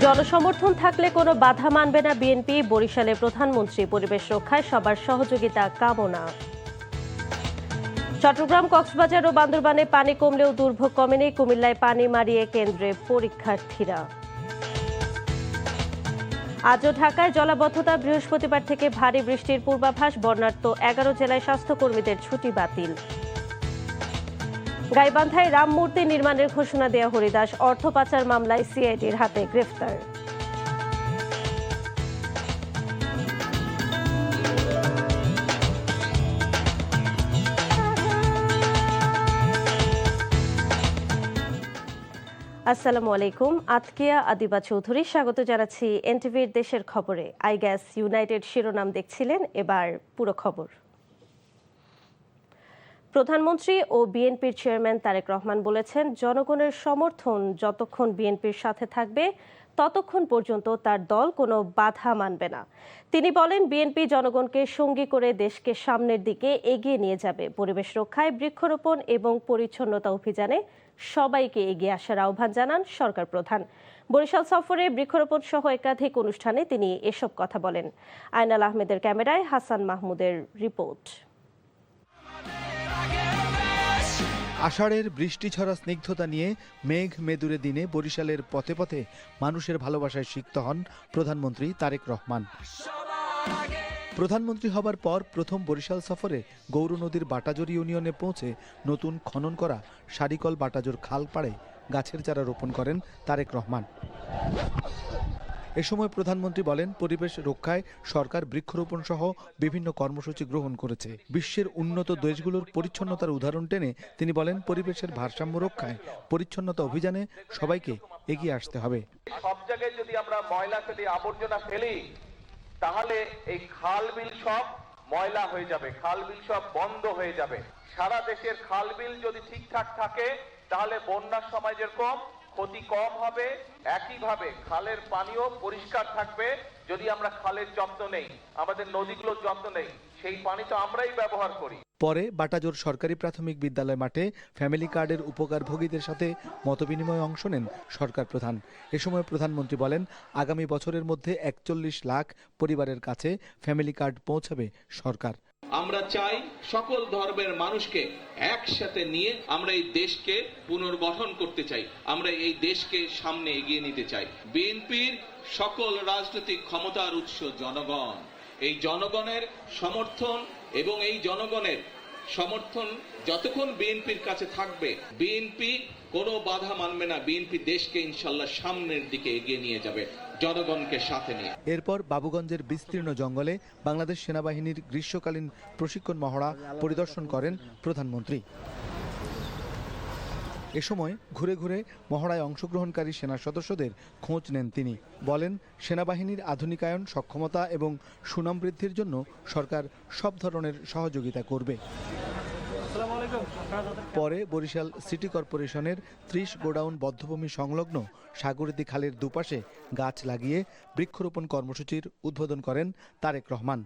জনসমর্থন থাকলে কোনো বাধা মানবে না বিএনপি। বরিশালে প্রধানমন্ত্রী পরিবেশ রক্ষায় সবার সহযোগিতা কামনা। চট্টগ্রাম, কক্সবাজার ও বান্দরবানে পানি কমলেও দুর্ভোগ কমেনি। কুমিল্লায় পানি মারিয়ে কেন্দ্রে পরীক্ষার্থীরা। আজও ঢাকায় জলাবদ্ধতা, বৃহস্পতিবার থেকে ভারী বৃষ্টির পূর্বাভাস। বন্যার্ত 11 জেলায় স্বাস্থ্যকর্মীদের ছুটি বাতিল। গাইবান্ধায় রাম মূর্তি নির্মাণের ঘোষণা দেয়া হরিদাস। অর্থ পাচার মামলায় সিআইডির হাতে গ্রেফতার। আসসালামু আলাইকুম। আতকিয়া আদিবা চৌধুরী স্বাগত জানাচ্ছি এনটিভির দেশের খবরে। আই গ্যাস ইউনাইটেড শিরোনাম দেখছিলেন, এবার পুরো খবর। প্রধানমন্ত্রী ও বিএনপির চেয়ারম্যান তারেক রহমান বলেছেন, জনগণের সমর্থন যতক্ষণ বিএনপির সাথে থাকবে ততক্ষণ পর্যন্ত তার দল কোনো বাধা মানবে না। তিনি বলেন, বিএনপি জনগণকে সঙ্গী করে দেশকে সামনের দিকে এগিয়ে নিয়ে যাবে। পরিবেশ রক্ষায়, বৃক্ষরোপণ এবং পরিচ্ছন্নতা অভিযানে সবাইকে এগিয়ে আসার আহ্বান জানান সরকার প্রধান। বরিশাল সফরে বৃক্ষরোপণ সহ একাধিক অনুষ্ঠানে তিনি এসব কথা বলেন। আয়নাল আহমেদের ক্যামেরায় হাসান মাহমুদের রিপোর্ট। আষাঢ়ের বৃষ্টি ছড়া স্নিগ্ধতা নিয়ে মেঘ মেদুরে দিনে বরিশালের পথে পথে মানুষের ভালোবাসায় সিক্ত হন প্রধানমন্ত্রী তারেক রহমান। প্রধানমন্ত্রী হবার পর প্রথম বরিশাল সফরে গৌর নদীর বাটাজোর ইউনিয়নে পৌঁছে নতুন খনন করা সারিকল বাটাজোর খাল পাড়ে গাছের চারা রোপণ করেন তারেক রহমান। এ সময় প্রধানমন্ত্রী বলেন, পরিবেশ রক্ষায় সরকার বৃক্ষরোপণ সহ বিভিন্ন কর্মসূচি গ্রহণ করেছে। বিশ্বের উন্নত দেশগুলোর পরিচ্ছন্নতার উদাহরণ টেনে তিনি বলেন, পরিবেশের ভারসাম্য রক্ষায় পরিচ্ছন্নতা অভিযানে সবাইকে এগিয়ে আসতে হবে। সব জায়গায় যদি আমরা ময়লা ফেলি, আবর্জনা ফেলি, তাহলে এই খাল বিল সব ময়লা হয়ে যাবে, খাল বিল সব বন্ধ হয়ে যাবে। সারা দেশের খাল বিল যদি ঠিকঠাক থাকে তাহলে বন্যার সময় যেরকম ক্ষতি কম হবে, একইভাবে খালের পানিও পরিষ্কার থাকবে। যদি আমরা খালের যত্ন নেই, আমাদের নদীগুলোর যত্ন নেই, সেই পানি তো আমরাই ব্যবহার করি। পরে বাটাজোর সরকারি প্রাথমিক বিদ্যালয় মাঠে ফ্যামিলি কার্ডের উপকারভোগীদের সাথে মতবিনিময়ে অংশ নেন সরকার প্রধান। এ সময় প্রধানমন্ত্রী বলেন, আগামী বছরের মধ্যে 41 লাখ পরিবারের কাছে ফ্যামিলি কার্ড পৌঁছাবে সরকার। আমরা চাই সকল ধর্মের মানুষকে একসাথে নিয়ে আমরা এই দেশকে পুনর্গঠন করতে চাই, আমরা এই দেশকে সামনে এগিয়ে নিতে চাই। বিএনপির সকল রাজনৈতিক ক্ষমতার উৎস জনগণ। এই জনগণের সমর্থন এবং এই জনগণের সমর্থন যতক্ষণ বিএনপির কাছে থাকবে, বিএনপি কোনো বাধা মানবে না। বিএনপি দেশকে ইনশাল্লাহ সামনের দিকে এগিয়ে নিয়ে যাবে জনগণকে সাথে নিয়ে। এরপর বাবুগঞ্জের বিস্তীর্ণ জঙ্গলে বাংলাদেশ সেনাবাহিনীর গ্রীষ্মকালীন প্রশিক্ষণ মহড়া পরিদর্শন করেন প্রধানমন্ত্রী। এ সময় ঘুরে ঘুরে মহড়ায় অংশগ্রহণকারী সেনা সদস্যদের খোঁজ নেন তিনি। বলেন, সেনাবাহিনীর আধুনিকায়ন, সক্ষমতা এবং সুনাম বৃদ্ধির জন্য সরকার সব ধরনের সহযোগিতা করবে। পরে বরিশাল সিটি কর্পোরেশনের 30 গোডাউন বধ্যভূমি সংলগ্ন সাগরদী খালের দুপাশে গাছ লাগিয়ে বৃক্ষরোপণ কর্মসূচির উদ্বোধন করেন তারেক রহমান।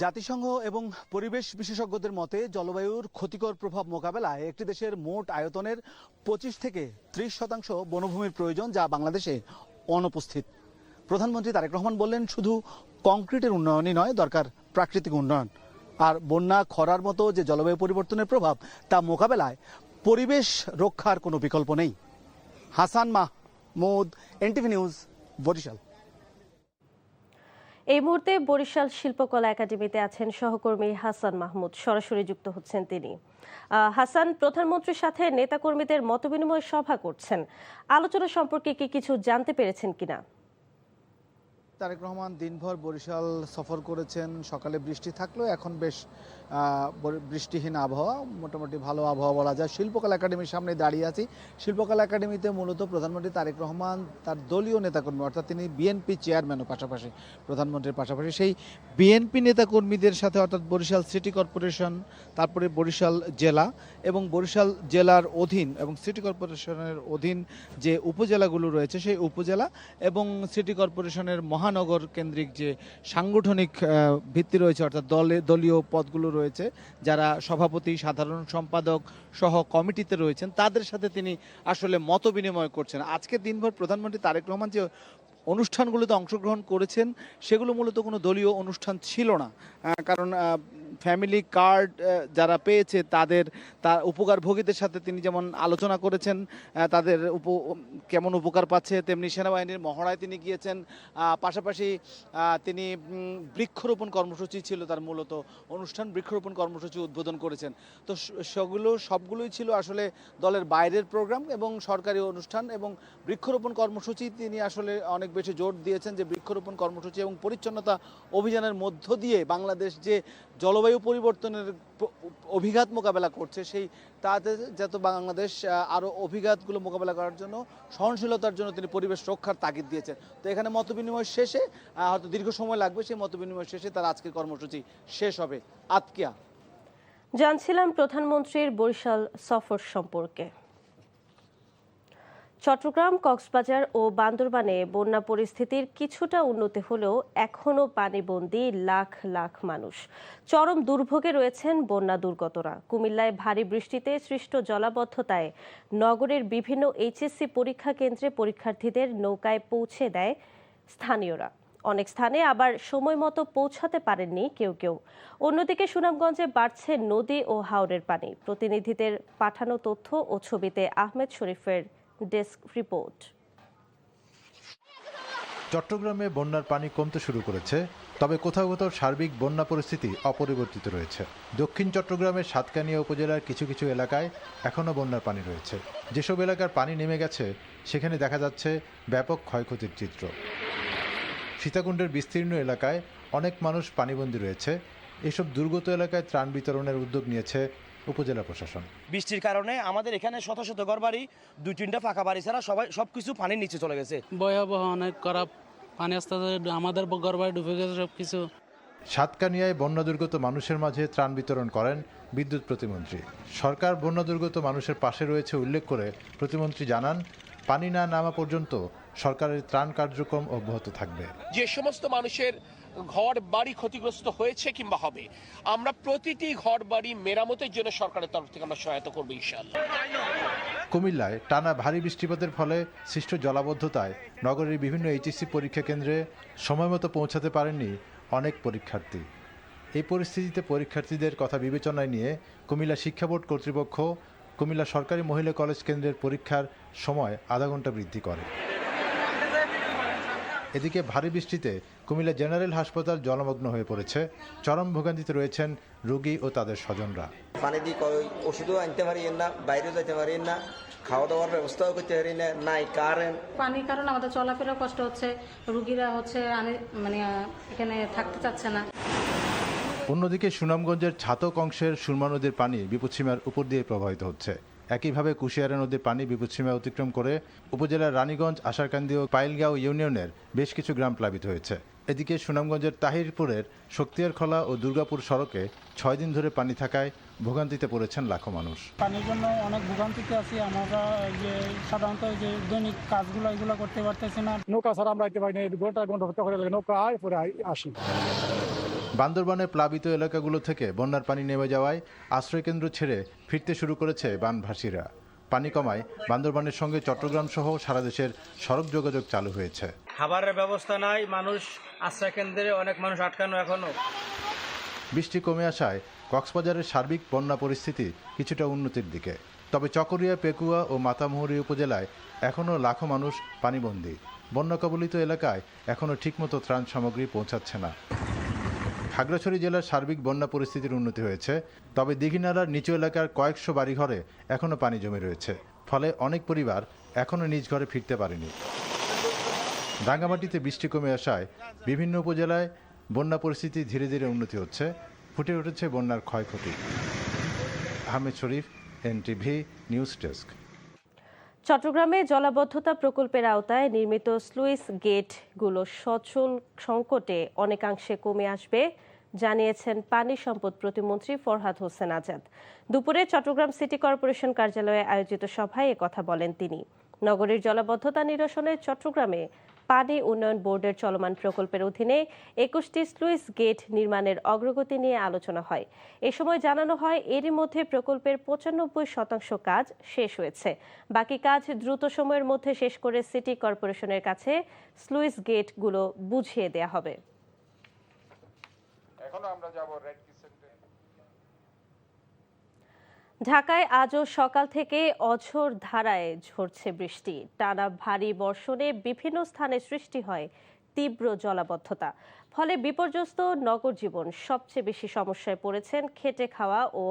জাতিসংঘ এবং পরিবেশ বিশেষজ্ঞদের মতে জলবায়ুর ক্ষতিকর প্রভাব মোকাবেলায় একটি দেশের মোট আয়তনের 25 থেকে 30% বনভূমির প্রয়োজন, যা বাংলাদেশে অনুপস্থিত। প্রধানমন্ত্রী তারেক রহমান বললেন, শুধু কংক্রিটের উন্নয়নই নয়, দরকার প্রাকৃতিক উন্নয়ন। আর বন্যা, খরার মতো যে জলবায়ু পরিবর্তনের প্রভাব, তা মোকাবেলায় পরিবেশ রক্ষার কোনো বিকল্প নেই। Hasan Mahmud, NTV news, Barishal. এই মুহূর্তে বরিশাল শিল্পকলা একাডেমিতে আছেন সহকর্মী হাসান মাহমুদ, সরাসরি যুক্ত হচ্ছেন তিনি। হাসান, প্রধানমন্ত্রীর সাথে নেতাকর্মীদের মতবিনিময় সভা করছেন, আলোচনা সম্পর্কে কি কিছু জানতে পেরেছেন কিনা? তারেক রহমান দিনভর বরিশাল সফর করেছেন। সকালে বৃষ্টি থাকলেও এখন বেশ বৃষ্টিহীন আবহাওয়া, মোটামুটি ভালো আবহাওয়া বলা যায়। শিল্পকলা একাডেমির সামনে দাঁড়িয়ে আছি। শিল্পকলা একাডেমিতে মূলত প্রধানমন্ত্রী তারেক রহমান তার দলীয় নেতাকর্মী, অর্থাৎ তিনি বিএনপি চেয়ারম্যানও পাশাপাশি, প্রধানমন্ত্রীর পাশাপাশি সেই বিএনপি নেতাকর্মীদের সাথে, অর্থাৎ বরিশাল সিটি কর্পোরেশন, তারপরে বরিশাল জেলা এবং বরিশাল জেলার অধীন এবং সিটি কর্পোরেশনের অধীন যে উপজেলাগুলো রয়েছে, সেই উপজেলা এবং সিটি কর্পোরেশনের মহানগর কেন্দ্রিক যে সাংগঠনিক ভিত্তি রয়েছে, অর্থাৎ দলীয় পদগুলো রয়েছে, যারা সভাপতি, সাধারণ সম্পাদক সহ কমিটিতে রয়েছেন, তাদের সাথে তিনি আসলে মত বিনিময় করছেন। আজকে দিনভর প্রধানমন্ত্রী তারেক রহমান যে অনুষ্ঠানগুলোতে অংশগ্রহণ করেছেন সেগুলো মূলত কোনো দলীয় অনুষ্ঠান ছিল না, কারণ ফ্যামিলি কার্ড যারা পেয়েছে তার উপকারভোগীদের সাথে তিনি যেমন আলোচনা করেছেন, তাদের কেমন উপকার পাচ্ছে, তেমনি সেনাবাহিনীর মহড়ায় তিনি গিয়েছেন। পাশাপাশি তিনি বৃক্ষরোপণ কর্মসূচি ছিল তার মূলত অনুষ্ঠান, বৃক্ষরোপণ কর্মসূচি উদ্বোধন করেছেন। তো সবগুলোই ছিল আসলে দলের বাইরের প্রোগ্রাম এবং সরকারি অনুষ্ঠান, এবং বৃক্ষরোপণ কর্মসূচি তিনি আসলে অনেক বেশি জোর দিয়েছেন যে বৃক্ষরোপণ কর্মসূচি এবং পরিচ্ছন্নতা অভিযানের মধ্য দিয়ে বাংলাদেশ যে জলবায়ু পরিবর্তনের অভিঘাত মোকাবেলা করছে, সেই তাতে যাতে বাংলাদেশ আরও অভিঘাতগুলো মোকাবেলা করার জন্য, সহনশীলতার জন্য তিনি পরিবেশ রক্ষার তাগিদ দিয়েছেন। তো এখানে মতবিনিময় শেষে, হয়তো দীর্ঘ সময় লাগবে, সেই মতবিনিময় শেষে তার আজকের কর্মসূচি শেষ হবে। আতকিয়া। জানছিলাম প্রধানমন্ত্রীর বরিশাল সফর সম্পর্কে। চট্টগ্রাম, কক্সবাজার ও বান্দরবানে বন্যা পরিস্থিতির কিছুটা উন্নতি হলেও এখনও পানিবন্দী লাখ লাখ মানুষ। চরম দুর্ভোগে রয়েছেন বন্যা দুর্গতরা। কুমিল্লায় ভারী বৃষ্টিতে সৃষ্ট জলাবদ্ধতায় নগরের বিভিন্ন এইচএসসি পরীক্ষা কেন্দ্রে পরীক্ষার্থীদের নৌকায় পৌঁছে দেয় স্থানীয়রা। অনেক স্থানে আবার সময় মতো পৌঁছাতে পারেননি কেউ। অন্যদিকে সুনামগঞ্জে বাড়ছে নদী ও হাওরের পানি। প্রতিনিধিদের পাঠানো তথ্য ও ছবিতে আহমেদ শরীফের ডেস্ক রিপোর্ট। চট্টগ্রামে বন্যার পানি কমতে শুরু করেছে, তবে কোথাও কোথাও সার্বিক বন্যা পরিস্থিতি অপরিবর্তিত রয়েছে। দক্ষিণ চট্টগ্রামের সাতকানিয়া উপজেলার কিছু কিছু এলাকায় এখনও বন্যার পানি রয়েছে। যেসব এলাকার পানি নেমে গেছে সেখানে দেখা যাচ্ছে ব্যাপক ক্ষয়ক্ষতির চিত্র। সীতাকুণ্ডের বিস্তীর্ণ এলাকায় অনেক মানুষ পানিবন্দী রয়েছে। এসব দুর্গত এলাকায় ত্রাণ বিতরণের উদ্যোগ নিয়েছে উপজেলা প্রশাসন। বৃষ্টির কারণে আমাদের এখানে শত শত ঘরবাড়ি, 2-3টা ফাঁকা বাড়ি ছাড়া সবকিছু পানির নিচে চলে গেছে। ভয়াবহ অনেক খারাপ পানি, আস্তে আস্তে আমাদের ঘরবাড়ি ডুবে গেছে সবকিছু। সাতকানিয়ায় বন্যা দুর্গত মানুষের মাঝে ত্রাণ বিতরণ করেন বিদ্যুৎ প্রতিমন্ত্রী। সরকার বন্যা দুর্গত মানুষের পাশে রয়েছে উল্লেখ করে প্রতিমন্ত্রী জানান, পানি না নামা পর্যন্ত সরকারের ত্রাণ কার্যক্রম অব্যাহত থাকবে। যে সমস্ত মানুষের ঘর বাড়ি ক্ষতিগ্রস্ত হয়েছে কিংবা হবে, আমরা প্রতিটি ঘর বাড়ি মেরামতের জন্য সরকারের তরফ থেকে আমরা সহায়তা করবো ইনশাআল্লাহ। কুমিল্লায় টানা ভারী বৃষ্টিপাতের ফলে সৃষ্ট জলাবদ্ধতায় নগরের বিভিন্ন এইচএসসি পরীক্ষা কেন্দ্রে সময়মতো পৌঁছাতে পারেননি অনেক পরীক্ষার্থী। এই পরিস্থিতিতে পরীক্ষার্থীদের কথা বিবেচনায় নিয়ে কুমিল্লা শিক্ষা বোর্ড কর্তৃপক্ষ কুমিল্লা সরকারি মহিলা কলেজ কেন্দ্রের পরীক্ষার সময় আধা ঘন্টা বৃদ্ধি করে। এদিকে ভারী বৃষ্টিতে কুমিল্লা জেনারেল হাসপাতাল জলমগ্ন হয়ে পড়েছে। চরম ভোগান্তিতে রয়েছেন রোগী ও তাদের স্বজনরা। পানি দিয়ে ওষুধও আনতে পারি না, বাইরেও যেতে পারি না, খাওয়া দাওয়ার ব্যবস্থাও করতে পারি না, নাই কারেন্ট। পানির কারণে আমাদের চলাফেরা কষ্ট হচ্ছে, রোগীরা মানে এখানে থাকতে চাচ্ছে না। অন্যদিকে সুনামগঞ্জের ছাতক অংশের সুরমা নদীর পানি বিপদসীমার উপর দিয়ে প্রবাহিত হচ্ছে। একইভাবে কুশিয়ারা নদীর পানি বিপদসীমা অতিক্রম করে উপজেলার রানীগঞ্জ, আশারকান্দি ও পাইলগাঁও ইউনিয়নের বেশ কিছু গ্রাম প্লাবিত হয়েছে। এদিকে সুনামগঞ্জের তাহিরপুরের শক্তিয়ারখলা ও দুর্গাপুর সড়কে 6 দিন ধরে পানি থাকায় ভোগান্তিতে পড়েছেন লাখো মানুষ। পানির জন্য অনেক ভোগান্তিতে আছি আমরা, যে সাধারণত যে দৈনিক কাজগুলো এগুলো করতে পারতেছি না। নৌকা ছাড়া আমরা আইতে পারি না, ঘন্টা করে নৌকা আয় পরে আসি। বান্দরবানের প্লাবিত এলাকাগুলো থেকে বন্যার পানি নেমে যাওয়ায় আশ্রয়কেন্দ্র ছেড়ে ফিরতে শুরু করেছে বানভাসীরা। পানি কমায় বান্দরবানের সঙ্গে চট্টগ্রাম সহ সারা দেশের সড়ক যোগাযোগ চালু হয়েছে। খাবারের ব্যবস্থা নাই, মানুষ আশ্রয়কেন্দ্রে অনেক মানুষ আটকানো এখনো। বৃষ্টি কমে আসায় কক্সবাজারের সার্বিক বন্যা পরিস্থিতি কিছুটা উন্নতির দিকে। তবে চকরিয়া, পেকুয়া ও মাতামুহুরী উপজেলায় এখনও লাখো মানুষ পানিবন্দী। বন্যা কবলিত এলাকায় এখনও ঠিকমতো ত্রাণ সামগ্রী পৌঁছাচ্ছে না। খাগড়াছড়ি জেলার সার্বিক বন্যা পরিস্থিতির উন্নতি হয়েছে, তবে দীঘিনালার নিচু এলাকার কয়েকশো বাড়িঘরে এখনও পানি জমে রয়েছে। ফলে অনেক পরিবার এখনও নিজ ঘরে ফিরতে পারেনি। রাঙ্গামাটিতে বৃষ্টি কমে আসায় বিভিন্ন উপজেলায় বন্যা পরিস্থিতি ধীরে ধীরে উন্নতি হচ্ছে, ফুটে উঠেছে বন্যার ক্ষয়ক্ষতি। আহমেদ শরীফ, এনটিভি নিউজ ডেস্ক। চট্টগ্রামে জলাবদ্ধতা প্রকল্পের আওতায় নির্মিত স্লুইস গেটগুলো সচল সংকটে অনেকাংশে কমে আসবে জানিয়েছেন পানি সম্পদ প্রতিমন্ত্রী ফরহাদ হোসেন আজাদ। দুপুরে চট্টগ্রাম সিটি কর্পোরেশন কার্যালয়ে আয়োজিত সভায় একথা বলেন তিনি। নগরীর জলাবদ্ধতা নিরসনে চট্টগ্রামে পানি উন্নয়ন বোর্ডের চলমান প্রকল্পের অধীনে 21টি স্লুইস গেট নির্মাণের অগ্রগতি নিয়ে আলোচনা হয়। এ সময় জানানো হয় এরই মধ্যে প্রকল্পের 95% কাজ শেষ হয়েছে। বাকি কাজ দ্রুত সময়ের মধ্যে শেষ করে সিটি কর্পোরেশনের কাছে স্লুইস গেটগুলো বুঝিয়ে দেয়া হবে। ঢাকায় আজও সকাল থেকে অঝোর ধারায় ঝরছে বৃষ্টি। টানা ভারী বর্ষণে বিভিন্ন স্থানে সৃষ্টি হয় তীব্র জলাবদ্ধতা। ফলে বিপর্যস্ত নগর জীবন। সবচেয়ে বেশি সমস্যায় পড়েছেন খেটে খাওয়া ও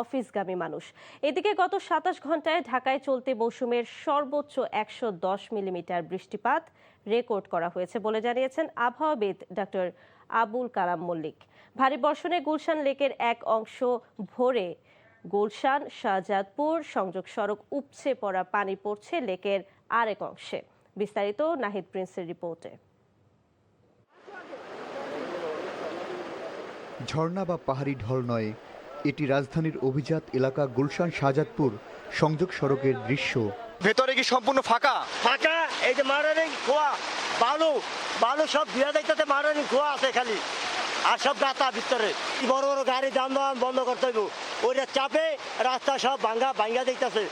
অফিসগামী মানুষ। এদিকে গত 27 ঘন্টায় ঢাকায় চলতি মৌসুমের সর্বোচ্চ 110 মিলিমিটার বৃষ্টিপাত রেকর্ড করা হয়েছে বলে জানিয়েছেন আবহাওয়াবিদ ডক্টর আবুল কালাম মল্লিক। ভারী বর্ষণে গুলশান লেকের এক অংশ ভরে গুলশান শাহজাদপুর সংযোগ সড়ক উপচে পড়া পানি পড়ছে লেকের আরেক অংশে। বিস্তারিত নাহিদ প্রিন্সের রিপোর্টে। ঝর্ণা বা পাহাড়ি ঢল নয়, এটি রাজধানীর অভিজাত এলাকা গুলশান শাহজাদপুর সংযোগ সড়কের দৃশ্য। ভেতরে কি সম্পূর্ণ ফাঁকা? ফাঁকা, এই যে মারানি খোয়া বালু বালু সব ভিড়া দেখতে মারানি খোয়া আছে খালি, আর সব গাতা ভিতরে। বড় বড় গাড়ি যানবাহন বন্ধ করতে হইব, ওইটা চাপে রাস্তা সব ভাঙ্গা দেখতেছে।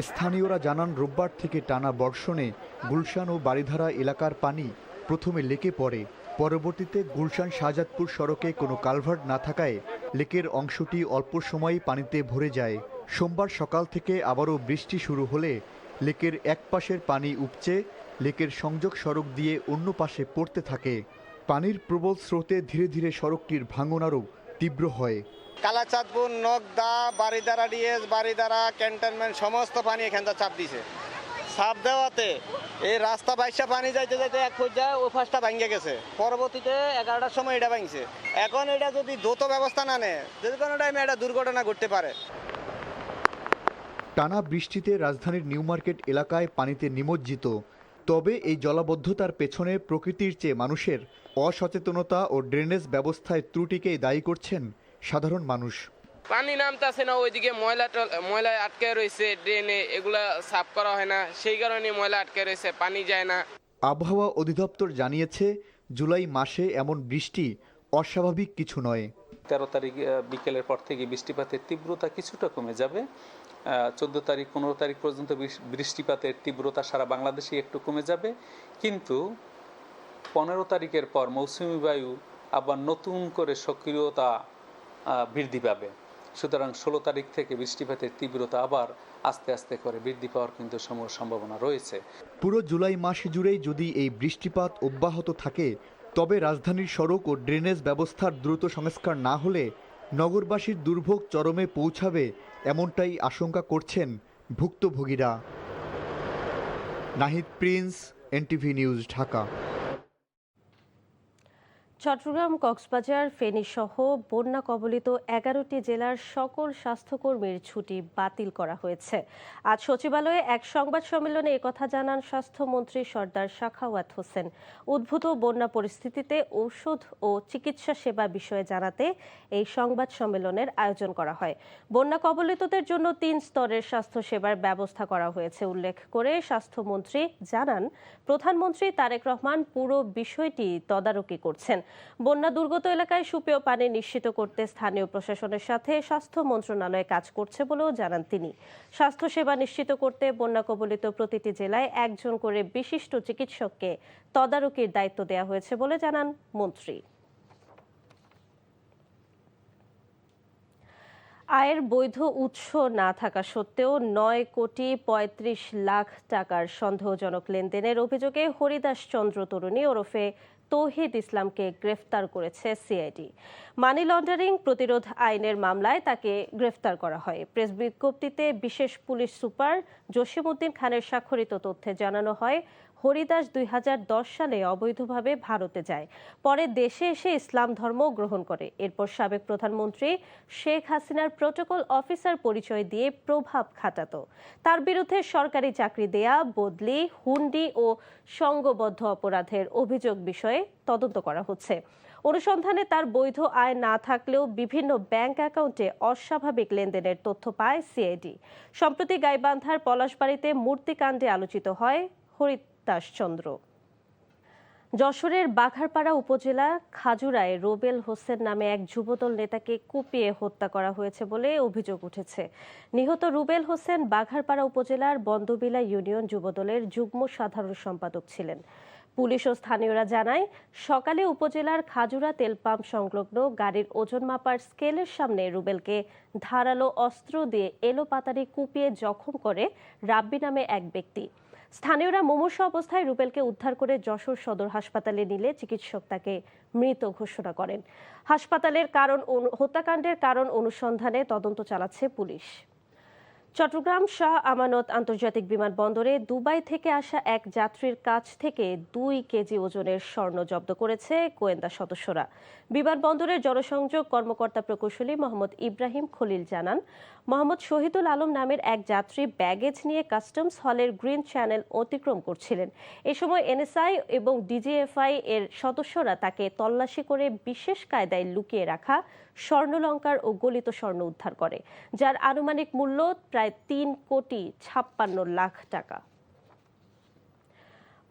স্থানীয়রা জানান রোববার থেকে টানা বর্ষণে গুলশান ও বারিধারা এলাকার পানি প্রথমে লেকে পড়ে। পরবর্তীতে গুলশান শাহজাদপুর সড়কে কোনো কালভার্ট না থাকায় লেকের অংশটি অল্প সময়ই পানিতে ভরে যায়। সোমবার সকাল থেকে আবারও বৃষ্টি শুরু হলে লেকের এক পাশের পানি উপচে লেকের সংযোগ সড়ক দিয়ে অন্য পাশে পড়তে থাকে। পানির প্রবল স্রোতে ধীরে ধীরে সড়কটির ভাঙন আরও তীব্র হয়। কালাচাঁদপুর, নগদা, বারিধারা ডিএস, বারিধারা ক্যান্টনমেন্ট সমস্ত পানি এখানটা চাপ দিছে। চাপ দেওয়াতে এই রাস্তা বাইশা পানি যাইতে যাইতে এক পর্যায়ে ও ফাঁসটা ভাঙে গেছে। পরবর্তীতে 11টার সময় এটা ভাঙছে। এখন এটা যদি দ্রুত ব্যবস্থা না নেয়, যে কোনো টাইমে এটা দুর্ঘটনা ঘটতে পারে। টানা বৃষ্টিতে রাজধানীর নিউ মার্কেট এলাকায় পানিতে নিমজ্জিত। তবে এই জলাবদ্ধতার পেছনে প্রকৃতির চেয়ে মানুষের অসচেতনতা ও ড্রেনেজ ব্যবস্থায় ত্রুটিকেই দায়ী করছেন সাধারণ মানুষ। পানি নামতেছে না, ওইদিকে ময়লা আটকে রয়েছে ড্রেনে, এগুলা সাফ করা হয় না, সেই কারণে ময়লা আটকে রয়েছে, পানি যায় না। আবহাওয়া অধিদপ্তর জানিয়েছে জুলাই মাসে এমন বৃষ্টি অস্বাভাবিক কিছু নয়। 13 তারিখ বিকেলের পর থেকে বৃষ্টিপাতের তীব্রতা কিছুটা কমে যাবে। 14 তারিখ 15 তারিখ পর্যন্ত বৃষ্টিপাতের তীব্রতা সারা বাংলাদেশে একটু কমে যাবে, কিন্তু 15 তারিখের পর মৌসুমী বায়ু আবার নতুন করে সক্রিয়তা বৃদ্ধি পাবে। সুতরাং 16 তারিখ থেকে বৃষ্টিপাতের তীব্রতা আবার আস্তে আস্তে করে বৃদ্ধি পাওয়ার কিন্তু সম্ভাবনা রয়েছে। পুরো জুলাই মাস জুড়েই যদি এই বৃষ্টিপাত অব্যাহত থাকে, তবে রাজধানীর সড়ক ও ড্রেনেজ ব্যবস্থার দ্রুত সংস্কার না হলে নগরবাসীর দুর্ভোগ চরমে পৌঁছাবে, এমনটাই আশঙ্কা করছেন ভুক্তভোগীরা। Nahid Prince, NTV news, Dhaka. Chattogram, Cox's Bazar, Feni সহ বন্যা কবলিত 11টি জেলার সকল স্বাস্থ্যকর্মীর ছুটি বাতিল করা হয়েছে। আজ সচিবালয়ে এক সংবাদ সম্মেলনে একথা জানান স্বাস্থ্যমন্ত্রী সরদার সাখাওয়াত হোসেন। উদ্ভূত বন্যা পরিস্থিতিতে ঔষধ ও চিকিৎসা সেবা বিষয়ে জানাতে এই সংবাদ সম্মেলনের আয়োজন করা হয়। বন্যা কবলিতদের জন্য 3 স্তরের স্বাস্থ্য সেবার ব্যবস্থা করা হয়েছে উল্লেখ করে স্বাস্থ্যমন্ত্রী জানান, প্রধানমন্ত্রী তারেক রহমান পুরো বিষয়টি তদারকি করছেন। বন্যা দুর্গত এলাকায় সুপেয় পানি নিশ্চিত করতে স্থানীয় প্রশাসনের সাথে স্বাস্থ্য মন্ত্রণালয় কাজ করছে বলেও জানান তিনি। স্বাস্থ্যসেবা নিশ্চিত করতে বন্যা কবলিত প্রতিটি জেলায় একজন করে বিশিষ্ট চিকিৎসককে তদারকির দায়িত্ব দেওয়া হয়েছে বলে জানান মন্ত্রী। আয়ের বৈধ উৎস না থাকা সত্ত্বেও 9,35,00,000 টাকার সন্দেহজনক লেনদেনের অভিযোগে হরিদাস চন্দ্র তরুণী ওরফে তৌহিদ ইসলামকে গ্রেফতার করেছে সিআইডি। মানি লন্ডারিং প্রতিরোধ আইনের মামলায় তাকে গ্রেফতার করা হয়। প্রেস বিজ্ঞপ্তিতে বিশেষ পুলিশ সুপার জসিমউদ্দিন খানের স্বাক্ষরিত তথ্যে জানানো হয়, হরিদাস 2010 সালে অবৈধভাবে ভারতে যায়, পরে দেশে এসে ইসলাম ধর্ম গ্রহণ করে। এরপর সাবেক প্রধানমন্ত্রী শেখ হাসিনার প্রোটোকল অফিসার পরিচয় দিয়ে প্রভাব খাটাতো। তার বিরুদ্ধে সরকারি চাকরি দেয়া, বদলি, হুন্ডি ও সংঘবদ্ধ অপরাধের অভিযোগ বিষয়ে তদন্ত করা হচ্ছে। অনুসন্ধানে তার বৈধ আয় না থাকলেও বিভিন্ন ব্যাংক অ্যাকাউন্টে অস্বাভাবিক লেনদেনের তথ্য পায় সিআইডি। সম্প্রতি গাইবান্ধার পলাশবাড়িতে মূর্তিকাণ্ডে আলোচিত হয় হরিদাস চন্দ্র। যশোরের বাঘারপাড়া উপজেলা খাজুরায় রুবেল হোসেন নামে এক যুবদল নেতাকে কুপিয়ে হত্যা করা হয়েছে বলে অভিযোগ উঠেছে। নিহত রুবেল হোসেন বাঘারপাড়া উপজেলার বন্দবিলা ইউনিয়ন যুবদলের যুগ্ম সাধারণ সম্পাদক ছিলেন। পুলিশ ও স্থানীয়রা জানায়, সকালে উপজেলার খাজুরা তেল পাম্প সংলগ্ন গাড়ির ওজন মাপার স্কেলের সামনে রুবেলকে ধারালো অস্ত্র দিয়ে এলোপাতাড়ি কুপিয়ে জখম করে রাব্বি নামে এক ব্যক্তি। স্থানীয়রা মুমূর্ষু অবস্থায় রুবেলকে উদ্ধার করে যশোর সদর হাসপাতালে নিলে চিকিৎসক তাকে মৃত ঘোষণা করেন। হাসপাতালের হত্যাকাণ্ডের কারণ অনুসন্ধানে তদন্ত চালাচ্ছে পুলিশ। চট্টগ্রাম শাহ আমানত আন্তর্জাতিক বিমানবন্দরে দুবাই থেকে আসা এক যাত্রীর কাছ থেকে 2 কেজি ওজনের স্বর্ণ জব্দ করেছে গোয়েন্দা সদস্যরা। বিমানবন্দরের জনসংযোগ কর্মকর্তা প্রকৌশলী মোহাম্মদ ইব্রাহিম খলিল জানান, মোহাম্মদ শহীদুল আলম নামের এক যাত্রী ব্যাগেজ নিয়ে কাস্টমস হলের গ্রিন চ্যানেল অতিক্রম করছিলেন। এ সময় এনএসআই এবং ডিজিএফআই এর সদস্যরা তাকে তল্লাশি করে বিশেষ কায়দায় লুকিয়ে রাখা স্বর্ণলঙ্কার ও গলিত স্বর্ণ উদ্ধার করে, যার আনুমানিক মূল্য প্রায় 3,56,00,000 টাকা।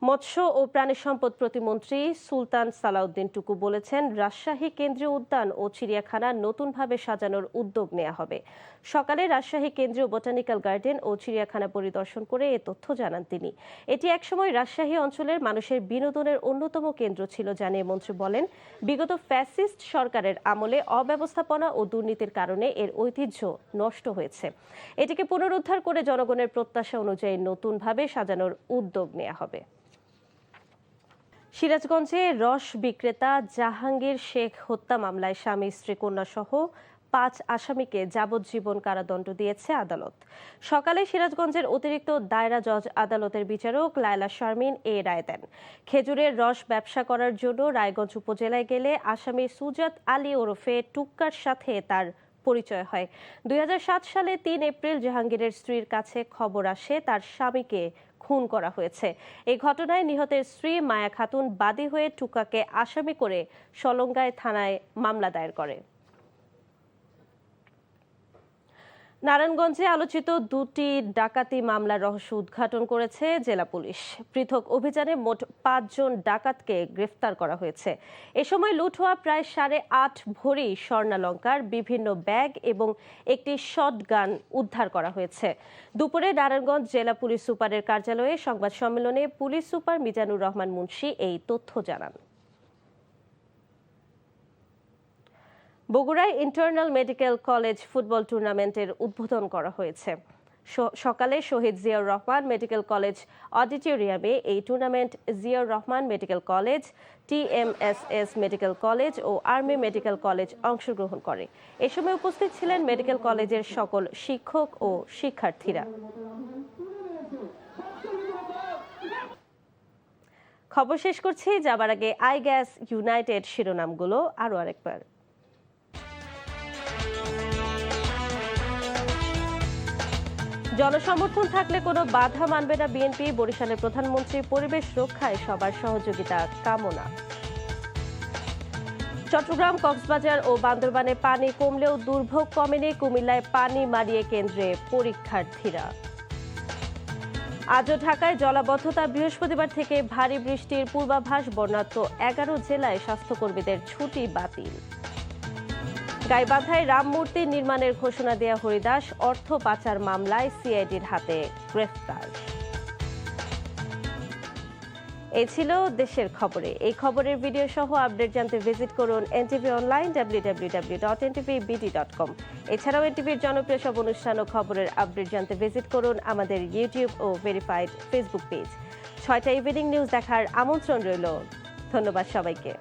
মৎস্য ও প্রাণী সম্পদ প্রতিমন্ত্রী সুলতান সালাউদ্দিন টুকু বলেছেন, রাজশাহী কেন্দ্রীয় উদ্যান ও চিড়িয়াখানা নতুনভাবে সাজানোর উদ্যোগ নেওয়া হবে। সকালে রাজশাহী কেন্দ্রীয় বোটানিক্যাল গার্ডেন ও চিড়িয়াখানা পরিদর্শন করে এ তথ্য জানান তিনি। এটি একসময় রাজশাহী অঞ্চলের মানুষের বিনোদনের অন্যতম কেন্দ্র ছিল জানিয়ে মন্ত্রী বলেন, বিগত ফ্যাসিস্ট সরকারের আমলে অব্যবস্থাপনা ও দুর্নীতির কারণে এর ঐতিহ্য নষ্ট হয়েছে। এটিকে পুনরুদ্ধার করে জনগণের প্রত্যাশা অনুযায়ী নতুনভাবে সাজানোর উদ্যোগ নেওয়া হবে। সিরাজগঞ্জে রস বিক্রেতা জাহাঙ্গীর শেখ হত্যা মামলায় স্বামী স্ত্রী কন্যা সহ 5 আসামিকে যাবজ্জীবন কারাদণ্ড দিয়েছে আদালত। সকালে সিরাজগঞ্জের অতিরিক্ত দায়রা জজ আদালতের বিচারক লায়লা শারমিন এ রায় দেন। খেজুরের রস ব্যবসা করার জন্য রায়গঞ্জ উপজেলায় গেলে আসামি সুজাত আলী ওরফে টুক্কার সাথে তার পরিচয় হয়। 2007 সালে 3 এপ্রিল জাহাঙ্গীরের স্ত্রীর কাছে খবর আসে তার স্বামীকে খুন করা হয়েছে। এই ঘটনায় নিহতের স্ত্রী মায়া খাতুন বাদী হয়ে টুকাকে আসামি করে সলঙ্গায় থানায় মামলা দায়ের করে। নারায়ণগঞ্জে আলোচিত 2টি ডাকাতি মামলার রহস্য উদ্ঘাটন করেছে জেলা পুলিশ। পৃথক অভিযানে মোট 5 জন ডাকাতকে গ্রেফতার করা হয়েছে। এ সময় লুট হওয়া প্রায় 8.5 ভরি স্বর্ণালংকার, বিভিন্ন ব্যাগ এবং একটি শটগান উদ্ধার করা হয়েছে। দুপুরে নারায়ণগঞ্জ জেলা পুলিশ সুপারের কার্যালয়ে সংবাদ সম্মেলনে পুলিশ সুপার মিজানুর রহমান মুন্সি এই তথ্য জানান। বগুড়ায় ইন্টারন্যাল মেডিকেল কলেজ ফুটবল টুর্নামেন্টের উদ্বোধন করা হয়েছে। সকালে শহীদ জিয়াউর রহমান মেডিকেল কলেজ অডিটোরিয়ামে এই tournament Ziaur Rahman medical college, TMSS medical college ও আর্মি মেডিকেল কলেজ অংশগ্রহণ করে। এ সময় উপস্থিত ছিলেন মেডিকেল কলেজের সকল শিক্ষক ও শিক্ষার্থীরা। খবর শেষ করছি, যাবার আগে আইগ্যাস ইউনাইটেড শিরোনামগুলো আরও আরেকবার। জনসমর্থন থাকলে কোনো বাধা মানবে না বিএনপি, বরিশালের প্রধানমন্ত্রী পরিবেশ রক্ষায় সবার সহযোগিতা কামনা। চট্টগ্রাম, কক্সবাজার ও বান্দরবানে পানি কমলেও দুর্ভোগ কমেনি, কুমিল্লায় পানি মারিয়ে কেন্দ্রে পরীক্ষার্থীরা। আজও ঢাকায় জলাবদ্ধতা, বৃহস্পতিবার থেকে ভারী বৃষ্টির পূর্বাভাস, বন্যার্ত 11 জেলায় স্বাস্থ্যকর্মীদের ছুটি বাতিল। গাইবান্ধায় রাম মূর্তি নির্মাণের ঘোষণা দেয়া হরিদাস অর্থ পাচার মামলায় সিআইডির হাতে গ্রেফতার। এই ছিল দেশের খবরে। এই খবরের ভিডিও সহ আপডেট জানতে ভিজিট করুন এনটিভি অনলাইন www.ntvbd.com। এছাড়াও এনটিভির জনপ্রিয় সব অনুষ্ঠান ও খবরের আপডেট জানতে ভিজিট করুন আমাদের ইউটিউব ও ভেরিফাইড ফেসবুক পেজ। 6টা ইভিনিং নিউজ দেখার আমন্ত্রণ রইল। ধন্যবাদ সবাইকে।